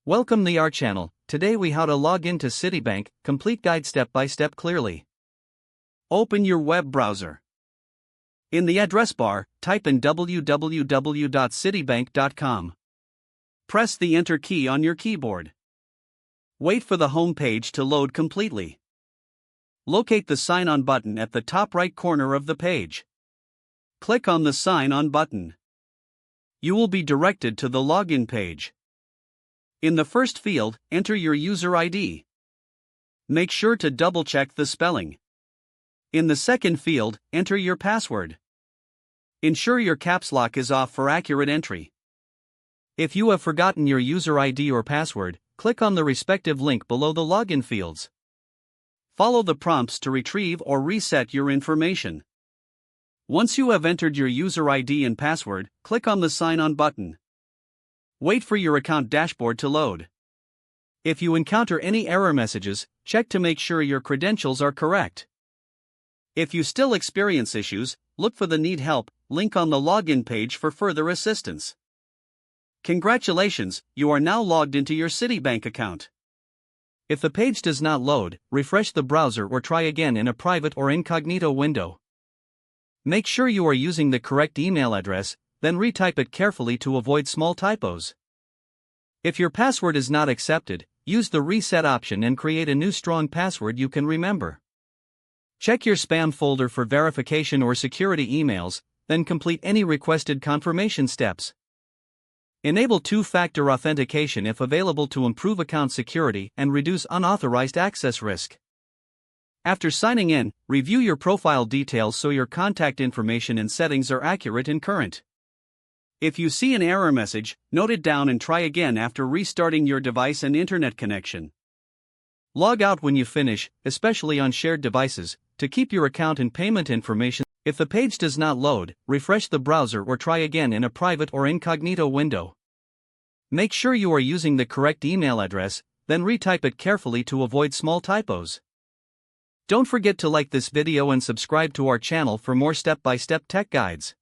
Welcome to our channel. Today we how to log into CitiBank, complete guide step by step clearly. Open your web browser. In the address bar, type in www.citibank.com. Press the enter key on your keyboard. Wait for the home page to load completely. Locate the sign on button at the top right corner of the page. Click on the sign on button. You will be directed to the login page. In the first field, enter your user ID. Make sure to double-check the spelling. In the second field, enter your password. Ensure your caps lock is off for accurate entry. If you have forgotten your user ID or password, click on the respective link below the login fields. Follow the prompts to retrieve or reset your information. Once you have entered your user ID and password, click on the Sign On button. Wait for your account dashboard to load. If you encounter any error messages, check to make sure your credentials are correct. If you still experience issues, look for the Need Help link on the login page for further assistance. Congratulations, you are now logged into your CitiBank account. If the page does not load, refresh the browser or try again in a private or incognito window. Make sure you are using the correct email address, then retype it carefully to avoid small typos. If your password is not accepted, use the reset option and create a new strong password you can remember. Check your spam folder for verification or security emails, then complete any requested confirmation steps. Enable two-factor authentication if available to improve account security and reduce unauthorized access risk. After signing in, review your profile details so your contact information and settings are accurate and current. If you see an error message, note it down and try again after restarting your device and internet connection. Log out when you finish, especially on shared devices, to keep your account and payment information. If the page does not load, refresh the browser or try again in a private or incognito window. Make sure you are using the correct email address, then retype it carefully to avoid small typos. Don't forget to like this video and subscribe to our channel for more step-by-step tech guides.